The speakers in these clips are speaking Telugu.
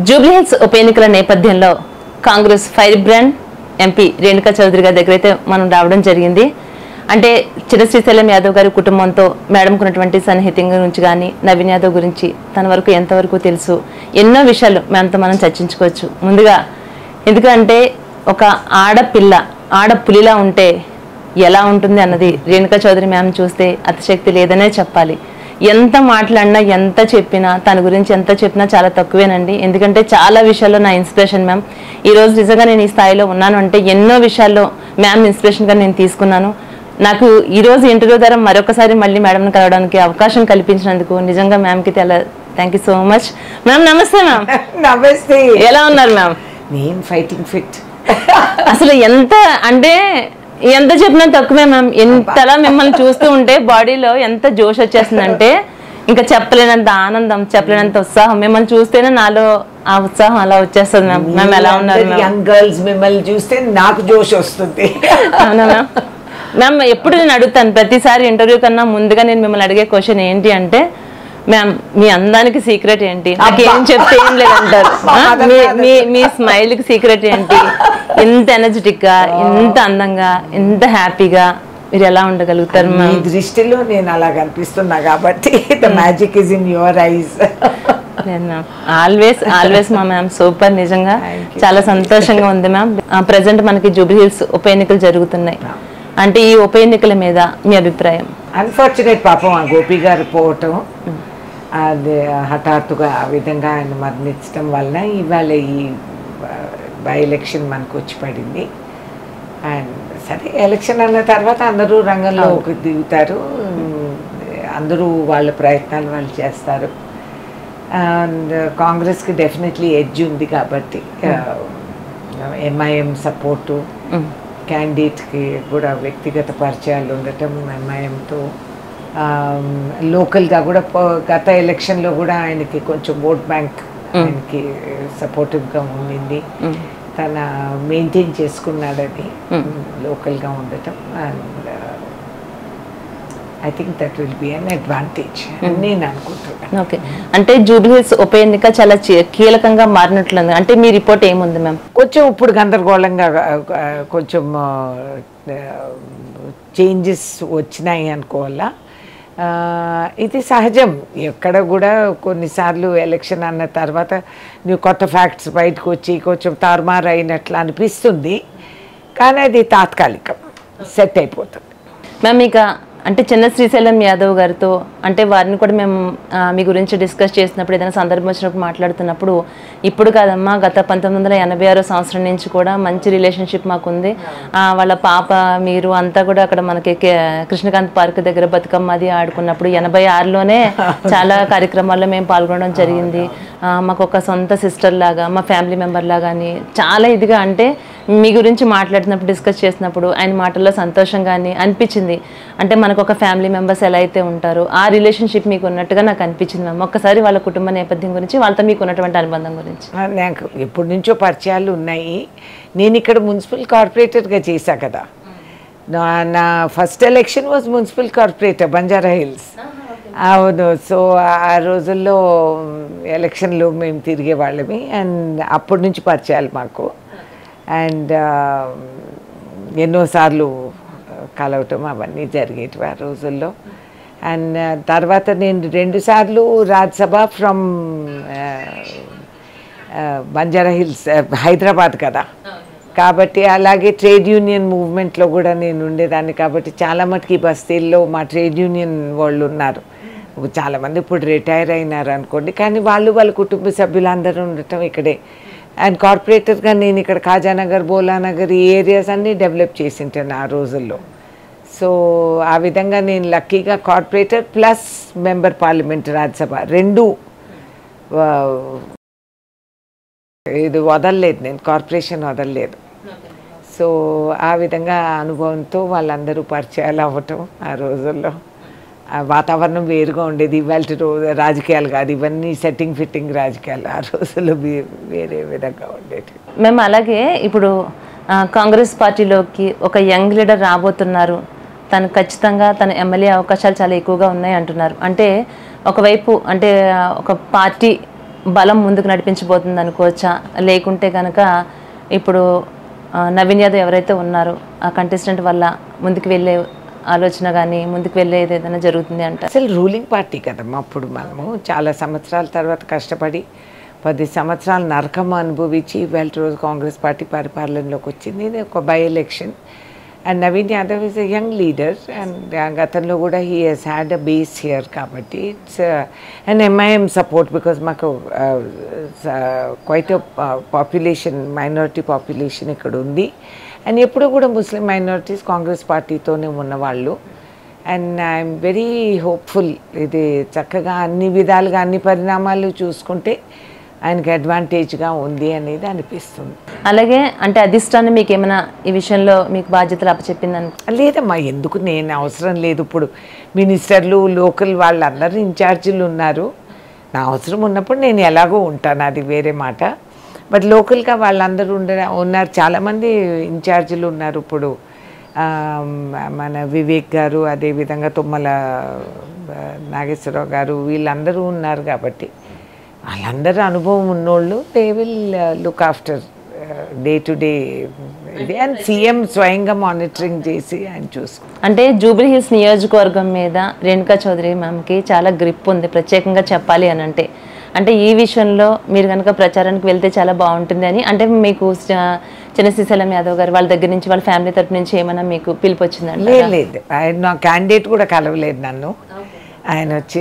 జూబ్లీహిల్స్ ఉప ఎన్నికల నేపథ్యంలో Congress fire brand MP Renuka Chowdhury గారి దగ్గర అయితే మనం రావడం జరిగింది. అంటే శ్రీశైలం యాదవ్ గారి కుటుంబంతో మేడంకు ఉన్నటువంటి సన్నిహితం గురించి కానీ నవీన్ యాదవ్ గురించి తన వరకు ఎంతవరకు తెలుసు, ఎన్నో విషయాలు మేడంతో మనం చర్చించుకోవచ్చు. ముందుగా ఎందుకంటే ఒక ఆడపులిలా ఉంటే ఎలా ఉంటుంది అన్నది రేణుకా చౌదరి మ్యామ్ చూస్తే అతిశక్తి లేదనే చెప్పాలి. ఎంత మాట్లాడినా ఎంత చెప్పినా తన గురించి ఎంత చెప్పినా చాలా తక్కువేనండి. ఎందుకంటే చాలా విషయాల్లో నా ఇన్స్పిరేషన్ మ్యామ్. ఈరోజు నిజంగా నేను ఈ స్థాయిలో ఉన్నాను అంటే ఎన్నో విషయాల్లో మ్యామ్ ఇన్స్పిరేషన్గా నేను తీసుకున్నాను. నాకు ఈరోజు ఇంటర్వ్యూ ద్వారా మరొకసారి మళ్ళీ మేడంని కలవడానికి అవకాశం కల్పించినందుకు నిజంగా మ్యామ్కి చాలా thank you so much. Ma'am నమస్తే. మ్యామ్ నమస్తే. ఎలా ఉన్నారు మ్యామ్? నేను ఫైటింగ్ ఫిట్. అసలు ఎంత చెప్పినా తక్కువే మ్యామ్. ఎంతలా మిమ్మల్ని చూస్తూ ఉంటే బాడీలో ఎంత జోష్ వచ్చేస్తుందంటే ఇంకా చెప్పలేనంత ఆనందం, చెప్పలేనంత ఉత్సాహం. మిమ్మల్ని చూస్తేనే నాలో ఆ ఉత్సాహం అలా వచ్చేస్తుంది మ్యామ్. మ్యామ్ ఎలా ఉన్నారు? యంగ్ గర్ల్స్ మిమ్మల్ని చూస్తే నాకు జోష్ వస్తుంది. అవునా మ్యామ్? మ్యామ్ ఎప్పుడు నేను అడుగుతాను, ప్రతిసారి ఇంటర్వ్యూ కన్నా ముందుగా నేను మిమ్మల్ని అడిగే క్వశ్చన్ ఏంటి అంటే, మ్యామ్ మీ అందానికి సీక్రెట్ ఏంటి? నాకేం చెప్తే ఏం లేదంటారు. మీ స్మైల్ కి సీక్రెట్ ఏంటి? ఎంత ఎనర్జెటిక్ గా, ఎంత అందంగా, ఎంత హ్యాపీగా మీరు ఎలా ఉండగలుగుతారు? మీ దృష్టిలో నేను అలా కనిపిస్తున్నా కాబట్టి the magic is in your eyes. Always మా మ్యామ్ సూపర్. నిజంగా చాలా సంతోషంగా ఉంది మ్యామ్. ప్రెసెంట్ మనకి జూబ్లీహిల్స్ ఉప ఎన్నికలు జరుగుతున్నాయి. అంటే ఈ ఉప ఎన్నికల మీద మీ అభిప్రాయం? అన్ఫార్చునేట్ పాపం ఆ గోపి గారు పోవటం, అది హఠాత్తుగా ఆ విధంగా ఆయన మరణించడం వలన ఇవాళ ఈ బై ఎలక్షన్ మనకు వచ్చి పడింది. అండ్ సరే, ఎలక్షన్ అన్న తర్వాత అందరూ రంగంలోకి దిగుతారు, అందరూ వాళ్ళ ప్రయత్నాలు వాళ్ళు చేస్తారు. అండ్ కాంగ్రెస్కి డెఫినెట్లీ ఎడ్జ్ ఉంది కాబట్టి ఎంఐఎం సపోర్టు, క్యాండిడేట్కి కూడా వ్యక్తిగత పరిచయాలు ఉండటం, ఎంఐఎంతో లోకల్గా కూడా గత ఎలక్షన్లో కూడా ఆయనకి కొంచెం ఓట్ బ్యాంక్ ఆయనకి సపోర్టివ్గా ఉండింది. తన మెయింటైన్ చేసుకున్నాడని లోకల్గా ఉండటం. And I think that will be an advantage అని నేను అనుకుంటున్నాను. ఓకే, అంటే జూబ్లీహిల్స్ ఉప ఎన్నిక చాలా కీలకంగా మారినట్లుంది. అంటే మీ రిపోర్ట్ ఏముంది మ్యామ్? కొంచెం ఇప్పుడు గందరగోళంగా కొంచెం చేంజెస్ వచ్చినాయి అనుకోవాలా. ఇది సహజం. ఎక్కడ కూడా కొన్నిసార్లు ఎలక్షన్ అన్న తర్వాత నువ్వు కొత్త ఫ్యాక్ట్స్ బయటకు వచ్చి కొంచెం తారుమారు అయినట్లు అనిపిస్తుంది, కానీ అది తాత్కాలికం, సెట్ అయిపోతుంది. మ్యామ్ ఇక అంటే శ్రీశైలం యాదవ్ గారితో అంటే వారిని కూడా మేము మీ గురించి డిస్కస్ చేసినప్పుడు, ఏదైనా సందర్భం వచ్చినప్పుడు మాట్లాడుతున్నప్పుడు, ఇప్పుడు కాదమ్మా గత 1986 సంవత్సరం నుంచి కూడా మంచి రిలేషన్షిప్ మాకుంది. వాళ్ళ పాప మీరు అంతా కూడా అక్కడ మనకి కృష్ణకాంత్ పార్క్ దగ్గర బతుకమ్మ అది ఆడుకున్నప్పుడు 86లోనే చాలా కార్యక్రమాల్లో మేము పాల్గొనడం జరిగింది. మాకు ఒక సొంత సిస్టర్ లాగా, మా ఫ్యామిలీ మెంబర్ లాగా అని చాలా ఇదిగా అంటే మీ గురించి మాట్లాడినప్పుడు డిస్కస్ చేసినప్పుడు ఆయన మాటల్లో సంతోషంగాని అనిపించింది. అంటే మనకు ఒక ఫ్యామిలీ మెంబర్స్ ఎలా అయితే ఉంటారో ఆ రిలేషన్షిప్ మీకు ఉన్నట్టుగా నాకు అనిపించింది మ్యామ్. ఒక్కసారి వాళ్ళ కుటుంబ నేపథ్యం గురించి, వాళ్ళతో మీకు ఉన్నటువంటి అనుబంధం గురించి. నాకు ఎప్పటి నుంచో పరిచయాలు ఉన్నాయి. నేను ఇక్కడ మున్సిపల్ కార్పొరేటర్గా చేశా కదా. నా first election was municipal corporator Banjara hills. అవును. సో ఆ రోజుల్లో ఎలక్షన్లో మేము తిరిగే వాళ్ళమి. అండ్ అప్పటి నుంచి పరిచయాలు మాకు. అండ్ ఎన్నోసార్లు కలవటం అవన్నీ జరిగేటివి ఆ రోజుల్లో. అండ్ తర్వాత నేను 2 సార్లు రాజ్యసభ ఫ్రమ్ బంజారా హిల్స్, హైదరాబాద్ కదా, కాబట్టి అలాగే ట్రేడ్ యూనియన్ మూవ్మెంట్లో కూడా నేను ఉండేదాన్ని. కాబట్టి చాలా మటుకి బస్తీల్లో మా ట్రేడ్ యూనియన్ వాళ్ళు ఉన్నారు. చాలామంది ఇప్పుడు రిటైర్ అయినారు అనుకోండి, కానీ వాళ్ళ కుటుంబ సభ్యులందరూ ఉండటం ఇక్కడే. అండ్ కార్పొరేటర్గా నేను ఇక్కడ ఖాజానగర్, బోలానగర్ ఈ ఏరియాస్ అన్నీ డెవలప్ చేసింటాను ఆ రోజుల్లో. సో ఆ విధంగా నేను లక్కీగా corporator plus member parliament Rajya Sabha 2 ఇది వదలలేదు, నేను కార్పొరేషన్ వదలలేదు. సో ఆ విధంగా అనుభవంతో వాళ్ళందరూ పరిచయాలు అవ్వటం ఆ రోజుల్లో. వాతావరణం వేరుగా ఉండేది. ఇవాళ రాజకీయాలు కాదు, ఇవన్నీ సెట్టింగ్ ఫిట్టింగ్ రాజకీయాలు. ఆ రోజుల్లో వేరే విధంగా ఉండేది. మేము అలాగే ఇప్పుడు కాంగ్రెస్ పార్టీలోకి ఒక యంగ్ లీడర్ రాబోతున్నారు. తను ఖచ్చితంగా తన ఎమ్మెల్యే అవకాశాలు చాలా ఎక్కువగా ఉన్నాయి అంటున్నారు. అంటే ఒకవైపు అంటే ఒక పార్టీ బలం ముందుకు నడిపించబోతుంది అనుకోవచ్చా, లేకుంటే కనుక ఇప్పుడు నవీన్ యాదవ్ ఎవరైతే ఉన్నారో ఆ కంటెస్టెంట్ వల్ల ముందుకు వెళ్ళే ఆలోచన కానీ ముందుకు వెళ్ళేది ఏదైనా జరుగుతుంది అంట? అసలు రూలింగ్ పార్టీ కదమ్మా. అప్పుడు మనము చాలా సంవత్సరాల తర్వాత కష్టపడి 10 సంవత్సరాలు నరకం అనుభవించి ఇవాళ రోజు కాంగ్రెస్ పార్టీ పరిపాలనలోకి వచ్చింది. ఇది ఒక by election. And Naveen Yadav is a young leader and గతంలో కూడా he has had a base here కాబట్టి it's and MIM support because మాకు క్వైట్ పాపులేషన్ మైనారిటీ పాపులేషన్ ఇక్కడ ఉంది. అండ్ ఎప్పుడు కూడా ముస్లిం మైనారిటీస్ కాంగ్రెస్ పార్టీతోనే ఉన్నవాళ్ళు. అండ్ ఐఎమ్ వెరీ హోప్ఫుల్ ఇది చక్కగా అన్ని విధాలుగా అన్ని పరిణామాలు చూసుకుంటే ఆయనకి అడ్వాంటేజ్గా ఉంది అనేది అనిపిస్తుంది. అలాగే అంటే అధిష్టానం మీకు ఏమైనా ఈ విషయంలో మీకు బాధ్యతలు అప్పచెప్పిందని? లేదమ్మా, ఎందుకు, నేను అవసరం లేదు. ఇప్పుడు మినిస్టర్లు లోకల్ వాళ్ళందరూ ఇన్ఛార్జీలు ఉన్నారు. నా అవసరం ఉన్నప్పుడు నేను ఎలాగో ఉంటాను, అది వేరే మాట. బట్ లోకల్గా వాళ్ళందరూ ఉన్నారు, చాలామంది ఇన్ఛార్జీలు ఉన్నారు. ఇప్పుడు మన వివేక్ గారు, అదేవిధంగా తుమ్మల నాగేశ్వరరావు గారు, వీళ్ళందరూ ఉన్నారు కాబట్టి వాళ్ళందరూ అనుభవం ఉన్నోళ్ళు. They will look after day to day ఇది. అండ్ సీఎం స్వయంగా మానిటరింగ్ చేసి ఆయన చూసుకుంటారు. అంటే జూబ్లీ హిల్స్ నియోజకవర్గం మీద రేణుకా చౌదరి మ్యామ్కి చాలా గ్రిప్ ఉంది, ప్రత్యేకంగా చెప్పాలి అని అంటే ఈ విషయంలో మీరు కనుక ప్రచారానికి వెళ్తే చాలా బాగుంటుంది అని అంటే మీకు చిన్న శ్రీశైలం యాదవ్ గారు వాళ్ళ దగ్గర నుంచి వాళ్ళ ఫ్యామిలీ తరపు నుంచి ఏమైనా మీకు పిలుపు వచ్చిందండి? లేదు, ఆయన నా క్యాండిడేట్ కూడా కలవలేదు నన్ను. ఆయన వచ్చి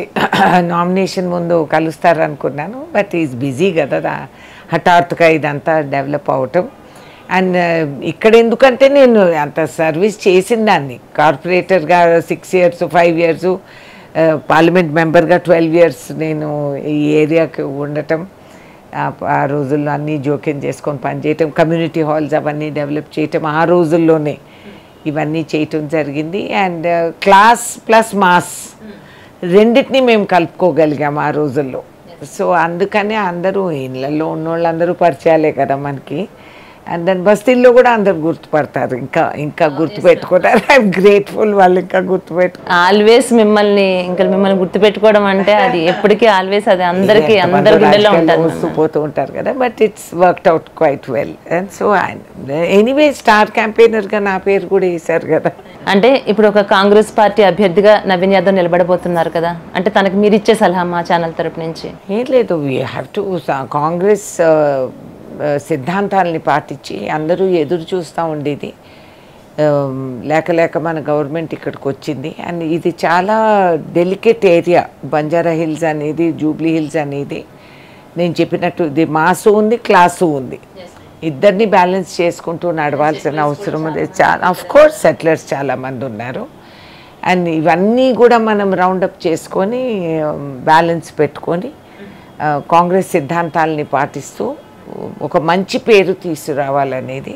నామినేషన్ ముందు కలుస్తారు అనుకున్నాను. బట్ ఈజ్ బిజీ కదా, హఠాత్తుగా ఇదంతా డెవలప్ అవటం. అండ్ ఇక్కడ ఎందుకంటే నేను అంత సర్వీస్ చేసిన దాన్ని, కార్పొరేటర్గా 6 years 5 years, పార్లమెంట్ మెంబర్గా 12 years నేను ఈ ఏరియాకి ఉండటం, ఆ రోజుల్లో అన్నీ జోక్యం చేసుకొని పనిచేయటం, కమ్యూనిటీ హాల్స్ అవన్నీ డెవలప్ చేయటం, ఆ రోజుల్లోనే ఇవన్నీ చేయటం జరిగింది. అండ్ క్లాస్ ప్లస్ మాస్ రెండింటినీ మేము కలుపుకోగలిగాము ఆ రోజుల్లో. సో అందుకనే అందరూ ఇళ్ళల్లో ఉన్నోళ్ళు అందరూ పరిచయాలే కదా మనకి. అండ్ దాని బస్తీల్లో కూడా అందరు గుర్తుపడతారు, ఇంకా గుర్తుపెట్టుకుంటారు. ఐఎమ్ గ్రేట్ఫుల్, వాళ్ళు ఇంకా ఆల్వేస్ మిమ్మల్ని గుర్తుపెట్టుకోవడం అంటే అది ఎప్పటికీ ఆల్వేస్ అది అందరికీ అందరి గుండెల్లో ఉంటారు, పోతూ ఉంటారు కదా. But it's worked out quite well. And so anyway star క్యాంపెయినర్గా నా పేరు కూడా వేశారు కదా. అంటే ఇప్పుడు ఒక కాంగ్రెస్ పార్టీ అభ్యర్థిగా నవీన్ యాదవ్ నిలబడబోతున్నారు కదా, అంటే తనకు మీరు ఇచ్చే సలహా మా ఛానల్ తరపు నుంచి? ఏం లేదు, వీ హ్యావ్ టు కాంగ్రెస్ సిద్ధాంతాలని పాటించి అందరూ ఎదురు చూస్తూ ఉండేది. లేక మన గవర్నమెంట్ ఇక్కడికి వచ్చింది. అండ్ ఇది చాలా డెలికేట్ ఏరియా, బంజారా హిల్స్ అనేది, జూబ్లీ హిల్స్ అనేది. నేను చెప్పినట్టు ఇది మాసు ఉంది, క్లాసు ఉంది, ఇద్దరిని బ్యాలెన్స్ చేసుకుంటూ నడవాల్సిన అవసరం ఉంది. చాలా ఆఫ్ కోర్స్ సెటిలర్స్ చాలామంది ఉన్నారు. అండ్ ఇవన్నీ కూడా మనం రౌండప్ చేసుకొని బ్యాలెన్స్ పెట్టుకొని కాంగ్రెస్ సిద్ధాంతాలని పాటిస్తూ ఒక మంచి పేరు తీసుకురావాలనేది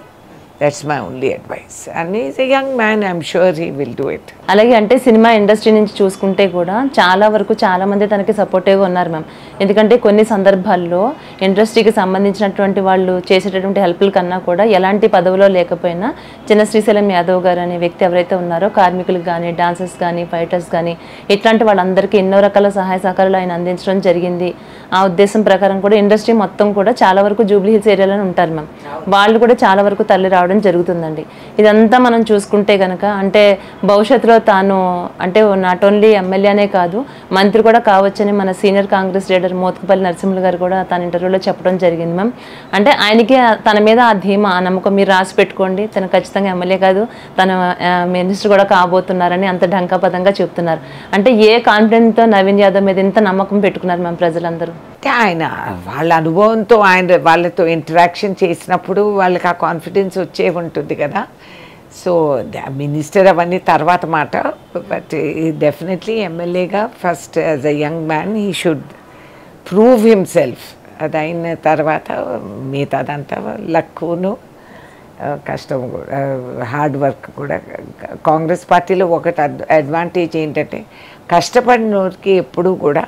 that's my only advice. And is a young man, I'm sure he will do it. అలాగే అంటే సినిమా ఇండస్ట్రీ నుంచి చూసుకుంటే కూడా చాలా వరకు చాలామంది తనకి సపోర్టివ్గా ఉన్నారు మ్యామ్. ఎందుకంటే కొన్ని సందర్భాల్లో ఇండస్ట్రీకి సంబంధించినటువంటి వాళ్ళు చేసేటటువంటి హెల్ప్ల కన్నా కూడా ఎలాంటి పదవిలో లేకపోయినా చిన్న శ్రీశైలం యాదవ్ గారు అనే వ్యక్తి ఎవరైతే ఉన్నారో కార్మికులకు కానీ, డాన్సర్స్ కానీ, ఫైటర్స్ కానీ ఇట్లాంటి వాళ్ళందరికీ ఎన్నో రకాల సహాయ సహకారాలు ఆయన అందించడం జరిగింది. ఆ ఉద్దేశం ప్రకారం కూడా ఇండస్ట్రీ మొత్తం కూడా చాలా వరకు జూబ్లీ హిల్స్ ఏరియాలోనే ఉంటారు మ్యామ్. వాళ్ళు కూడా చాలా వరకు తల్లి రావడం జరుగుతుందండి. ఇదంతా మనం చూసుకుంటే కనుక అంటే భవిష్యత్తులో తాను అంటే నాట్ ఓన్లీ ఎమ్మెల్యేనే కాదు మంత్రి కూడా కావచ్చని మన సీనియర్ కాంగ్రెస్ లీడర్ మోత్కుపల్లి నరసింహులు గారు కూడా తన ఇంటర్వ్యూలో చెప్పడం జరిగింది మ్యామ్. అంటే ఆయనకి తన మీద ఆ ధీమా, ఆ నమ్మకం మీరు రాసి పెట్టుకోండి, తను ఖచ్చితంగా ఎమ్మెల్యే కాదు తన మినిస్టర్ కూడా కాబోతున్నారని అంత ఢంకాపదంగా చెప్తున్నారు. అంటే ఏ కాన్ఫిడెంట్తో నవీన్ యాదవ్ మీద ఇంత నమ్మకం పెట్టుకున్నారు మ్యామ్ ప్రజలందరూ? ఆయన వాళ్ళ అనుభవంతో వాళ్ళతో ఇంటరాక్షన్ చేసినప్పుడు వాళ్ళకి ఆ కాన్ఫిడెన్స్ వచ్చే ఉంటుంది కదా. సో మినిస్టర్ అవన్నీ తర్వాత మాట. బట్ డెఫినెట్లీ ఎమ్మెల్యేగా first as a young man he should prove himself. అది అయిన తర్వాత మిగతాదంతా లక్కును కష్టం కూడా, హార్డ్ వర్క్ కూడా. కాంగ్రెస్ పార్టీలో ఒకటి అడ్వాంటేజ్ ఏంటంటే కష్టపడినోరికి ఎప్పుడూ కూడా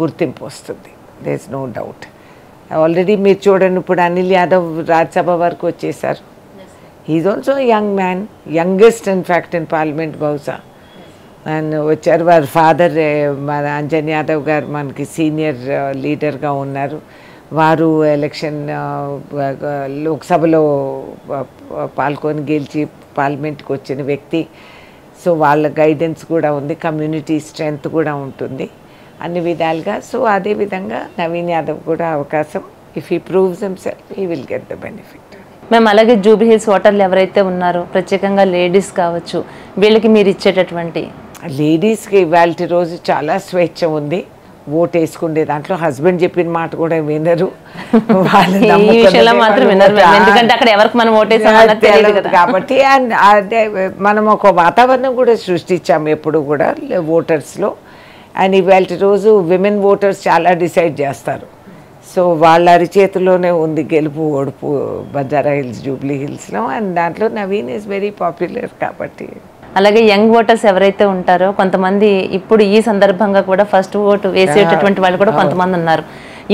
గుర్తింపు వస్తుంది, there is no doubt. Already మీరు చూడండి, ఇప్పుడు అనిల్ యాదవ్ రాజ్యసభ వరకు వచ్చేసారు. He is also young man, youngest in fact in parliament బహుశా. అండ్ వచ్చారు. వారి ఫాదర్ మన అంజన్ యాదవ్ గారు మనకి సీనియర్ లీడర్గా ఉన్నారు. వారు ఎలక్షన్ లోక్సభలో పాల్గొని గెలిచి పార్లమెంట్కి వచ్చిన వ్యక్తి. సో వాళ్ళ గైడెన్స్ కూడా ఉంది, కమ్యూనిటీ స్ట్రెంగ్త్ కూడా ఉంటుంది అన్ని విధాలుగా. సో అదేవిధంగా నవీన్ యాదవ్ కూడా అవకాశం, if he proves himself he will get the benefit. మేము అలాగే జూబ్లీ హిల్స్ ఓటర్లు ఎవరైతే ఉన్నారో, ప్రత్యేకంగా లేడీస్ కావచ్చు, వీళ్ళకి మీరు ఇచ్చేటటువంటి లేడీస్కి ఇవాళ రోజు చాలా స్వేచ్ఛ ఉంది. ఓటు వేసుకునే దాంట్లో హస్బెండ్ చెప్పిన మాట కూడా వినరు. ఎందుకంటే అక్కడ ఎవరికి మనం ఓటేసాం కాబట్టి అండ్ అదే మనం ఒక వాతావరణం కూడా సృష్టించాము ఎప్పుడు కూడా ఓటర్స్లో. అండ్ ఇవాళ రోజు విమెన్ ఓటర్స్ చాలా డిసైడ్ చేస్తారు. సో వాళ్ళ అరిచేతిలోనే ఉంది గెలుపు ఓడుపు బంజారా హిల్స్, జూబ్లీ హిల్స్లో. అండ్ దాంట్లో నవీన్ ఈజ్ వెరీ పాపులర్ కాబట్టి. అలాగే యంగ్ ఓటర్స్ ఎవరైతే ఉంటారో కొంతమంది ఇప్పుడు ఈ సందర్భంగా కూడా ఫస్ట్ ఓటు వేసేటటువంటి వాళ్ళు కూడా కొంతమంది ఉన్నారు.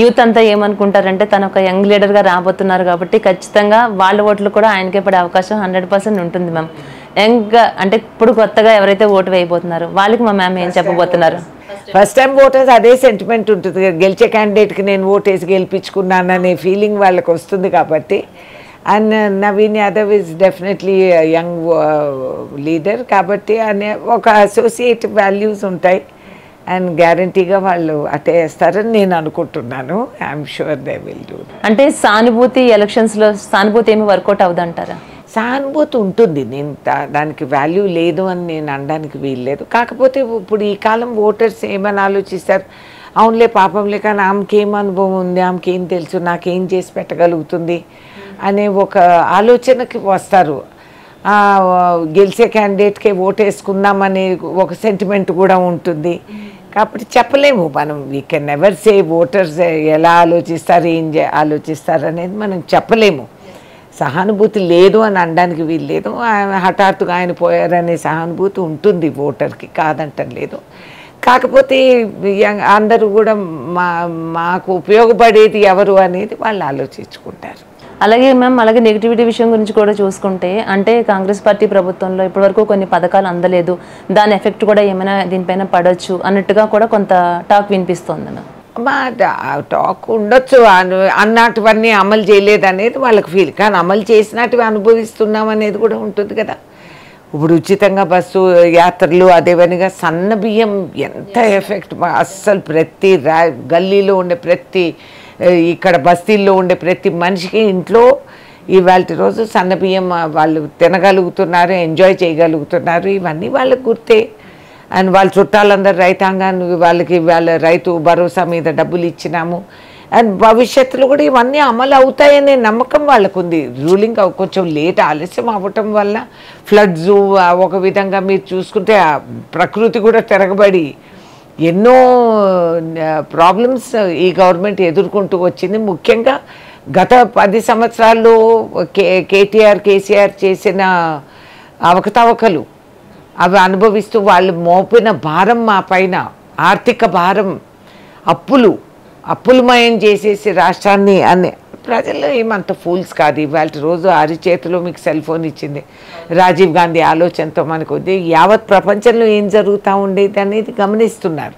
యూత్ అంతా ఏమనుకుంటారంటే తను ఒక యంగ్ లీడర్గా రాబోతున్నారు కాబట్టి ఖచ్చితంగా వాళ్ళ ఓట్లు కూడా ఆయనకే పడే అవకాశం 100% ఉంటుంది మ్యామ్. యంగ్ అంటే ఇప్పుడు కొత్తగా ఎవరైతే ఓటు వేయబోతున్నారో వాళ్ళకి మా మ్యామ్ ఏం చెప్పబోతున్నారు? ఫస్ట్ టైం ఓటర్స్ అదే సెంటిమెంట్ ఉంటుంది, గెలిచే క్యాండిడేట్కి నేను ఓటేసి గెలిపించుకున్నాననే ఫీలింగ్ వాళ్ళకి వస్తుంది కాబట్టి. And Naveen Yadav is definitely young leader కాబట్టి అనే ఒక అసోసియేటివ్ వాల్యూస్ ఉంటాయి. అండ్ గ్యారంటీగా వాళ్ళు అటే వేస్తారని నేను అనుకుంటున్నాను. I'm sure they will do. అంటే సానుభూతి ఎలక్షన్స్లో సానుభూతి ఏమి వర్కౌట్ అవుదంటారా? సానుభూతి ఉంటుంది, నేను దానికి వాల్యూ లేదు అని నేను అనడానికి వీల్లేదు. కాకపోతే ఇప్పుడు ఈ కాలం ఓటర్స్ ఏమని ఆలోచిస్తారు, అవునులే పాపంలే కానీ ఆమెకేం అనుభవం ఉంది, ఆమెకేం తెలుసు, నాకేం చేసి పెట్టగలుగుతుంది అనే ఒక ఆలోచనకి వస్తారు. గెలిచే క్యాండిడేట్కే ఓటేసుకుందామనే ఒక సెంటిమెంట్ కూడా ఉంటుంది. కాబట్టి చెప్పలేము మనం, we can never say voters ఎలా ఆలోచిస్తారు, ఏం ఆలోచిస్తారు అనేది మనం చెప్పలేము. సహానుభూతి లేదు అని అనడానికి వీలు లేదు. హఠాత్తుగా ఆయన పోయారనే సహానుభూతి ఉంటుంది ఓటర్కి, కాదంటం లేదు. కాకపోతే అందరూ కూడా మాకు ఉపయోగపడేది ఎవరు అనేది వాళ్ళు ఆలోచించుకుంటారు. అలాగే మ్యామ్, అలాగే నెగిటివిటీ విషయం గురించి కూడా చూసుకుంటే, అంటే కాంగ్రెస్ పార్టీ ప్రభుత్వంలో ఇప్పటివరకు కొన్ని పథకాలు అందలేదు, దాని ఎఫెక్ట్ కూడా ఏమైనా దీనిపైన పడవచ్చు అన్నట్టుగా కూడా కొంత టాక్ వినిపిస్తోంది మ్యామ్. మా టాక్ ఉండొచ్చు, అన్నటువన్నీ అమలు చేయలేదు అనేది వాళ్ళకి ఫీల్, కానీ అమలు చేసినట్టువి అనుభవిస్తున్నాం అనేది కూడా ఉంటుంది కదా. ఇప్పుడు ఉచితంగా బస్సు యాత్రలు, అదేవిధంగా సన్న బియ్యం ఎంత ఎఫెక్ట్, అస్సలు ప్రతి గల్లీలో ఉండే ప్రతి ఇక్కడ బస్తీల్లో ఉండే ప్రతి మనిషికి ఇంట్లో ఇవాళ రోజు సన్న బియ్యం వాళ్ళు తినగలుగుతున్నారు, ఎంజాయ్ చేయగలుగుతున్నారు. ఇవన్నీ వాళ్ళకి గుర్తే. అండ్ వాళ్ళ చుట్టాలందరూ రైతాంగాన్ని వాళ్ళకి వాళ్ళ రైతు భరోసా మీద డబ్బులు ఇచ్చినాము. అండ్ భవిష్యత్తులో కూడా ఇవన్నీ అమలు అవుతాయనే నమ్మకం వాళ్ళకు ఉంది. రూలింగ్ కొంచెం లేట్ ఆలస్యం అవ్వటం వల్ల ఫ్లడ్స్ ఒక విధంగా మీరు చూసుకుంటే ప్రకృతి కూడా తిరగబడి ఎన్నో ప్రాబ్లమ్స్ ఈ గవర్నమెంట్ ఎదుర్కొంటూ వచ్చింది. ముఖ్యంగా గత 10 సంవత్సరాల్లో కేటీఆర్ కేసీఆర్ చేసిన అవకతవకలు అవి అనుభవిస్తూ వాళ్ళు మోపిన భారం మా పైన, ఆర్థిక భారం, అప్పులమయం చేసేసి రాష్ట్రాన్ని అనే ప్రజలు ఏమంత ఫూల్స్ కాదు. ఇవాళ రోజు అరిచేతిలో మీకు సెల్ ఫోన్ ఇచ్చింది రాజీవ్ గాంధీ ఆలోచనతో మనకు యావత్ ప్రపంచంలో ఏం జరుగుతూ ఉండేది అనేది గమనిస్తున్నారు.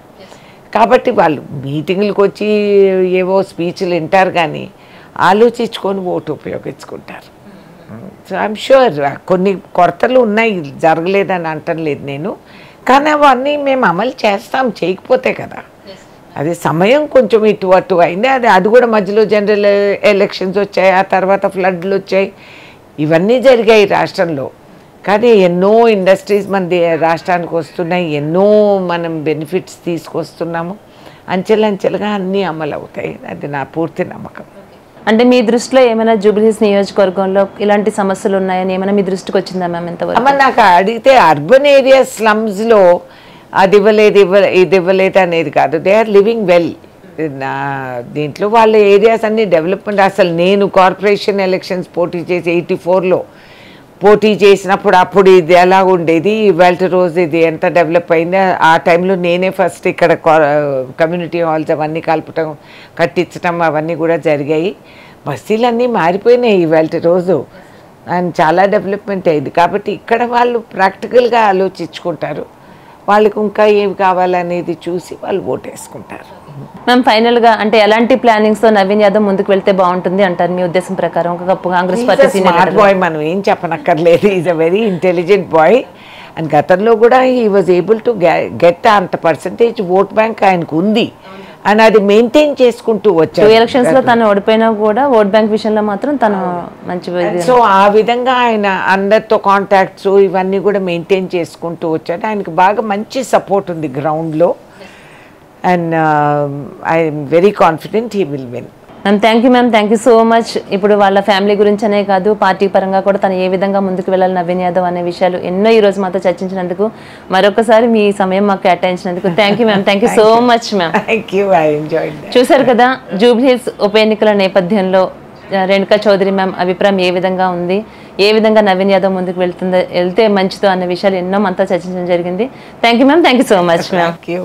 కాబట్టి వాళ్ళు మీటింగ్లకు వచ్చి ఏవో స్పీచ్లు వింటారు కానీ ఆలోచించుకొని ఓటు ఉపయోగించుకుంటారు. సో ఐఎమ్ షూర్ కొన్ని కొరతలు ఉన్నాయి, జరగలేదని అంటం లేదు నేను, కానీ అవన్నీ మేము అమలు చేస్తాం, చేయకపోతే కదా. అది సమయం కొంచెం ఇటు అటు అయింది. అది కూడా మధ్యలో జనరల్ ఎలక్షన్స్ వచ్చాయి, ఆ తర్వాత ఫ్లడ్లు వచ్చాయి, ఇవన్నీ జరిగాయి రాష్ట్రంలో. కానీ ఎన్నో ఇండస్ట్రీస్ మన రాష్ట్రానికి వస్తున్నాయి, ఎన్నో మనం బెనిఫిట్స్ తీసుకొస్తున్నాము. అంచెలంచెలుగా అన్నీ అమలు అవుతాయి, అది నా పూర్తి నమ్మకం. అంటే మీ దృష్టిలో ఏమైనా జూబ్లీహిల్స్ నియోజకవర్గంలో ఇలాంటి సమస్యలు ఉన్నాయని ఏమైనా మీ దృష్టికి వచ్చిందా మ్యామ్? ఎంతవరకు అమ్మ నాకు అడిగితే అర్బన్ ఏరియా స్లమ్స్లో అది ఇవ్వలేదు ఇది ఇవ్వలేదు అనేది కాదు, దే ఆర్ లివింగ్ వెల్. దీంట్లో వాళ్ళ ఏరియాస్ అన్నీ డెవలప్మెంట్. అసలు నేను కార్పొరేషన్ ఎలక్షన్స్ పోటీ చేసి 84లో పోటీ చేసినప్పుడు అప్పుడు ఇది ఎలా ఉండేది, ఇవాళ రోజు ఇది ఎంత డెవలప్ అయింది. ఆ టైంలో నేనే ఫస్ట్ ఇక్కడ కమ్యూనిటీ హాల్స్ అవన్నీ కట్టించడం అవన్నీ కూడా జరిగాయి. బస్తీలన్నీ మారిపోయినాయి ఇవాళ రోజు, అండ్ చాలా డెవలప్మెంట్ అయింది. కాబట్టి ఇక్కడ వాళ్ళు ప్రాక్టికల్గా ఆలోచించుకుంటారు. వాళ్ళకి ఇంకా ఏవి కావాలనేది చూసి వాళ్ళు ఓటేసుకుంటారు. మ్యామ్ ఫైనల్గా అంటే ఎలాంటి ప్లానింగ్స్తో నవీన్ యాదవ్ ముందుకు వెళ్తే బాగుంటుంది అంటారు మీ ఉద్దేశం ప్రకారం? ఒక కాంగ్రెస్ పార్టీ స్మార్ట్ బాయ్, మనం ఏం చెప్పనక్కర్లేదు. Is a very intelligent boy. And గతంలో కూడా he was able to get అంత పర్సంటేజ్ ఓట్ బ్యాంక్ ఆయనకు ఉంది అని అది మెయింటైన్ చేసుకుంటూ వచ్చారు. ఎలక్షన్స్ లో తను ఓడిపోయినా కూడా ఓట్ బ్యాంక్ విషయంలో మాత్రం తను మంచి. సో ఆ విధంగా ఆయన అందరితో కాంటాక్ట్స్ ఇవన్నీ కూడా మెయింటైన్ చేసుకుంటూ వచ్చాడు. ఆయనకు బాగా మంచి సపోర్ట్ ఉంది గ్రౌండ్లో. And I'm very confident he will win. Ma'am thank you ma'am, thank you so much. ఇప్పుడు వాళ్ళ ఫ్యామిలీ గురించి అనే కాదు, పార్టీ పరంగా కూడా తను ఏ విధంగా ముందుకు వెళ్ళాలి నవీన్ యాదవ్ అనే విషయాలు ఎన్నో ఈ రోజు మాతో చర్చించినందుకు, మరొకసారి మీ సమయం మాకు కేటాయించినందుకు thank you ma'am. Thank you so much ma'am. Thank you, I enjoyed. చూశారు కదా, జూబ్లీహిల్స్ ఉప ఎన్నికల నేపథ్యంలో రేణుకా చౌదరి మ్యామ్ అభిప్రాయం ఏ విధంగా ఉంది, ఏ విధంగా నవీన్ యాదవ్ ముందుకు వెళ్తే మంచిదో అన్న విషయాలు ఎన్నో మనతో చర్చించడం జరిగింది. Thank you ma'am, thank you so much ma'am. Thank you.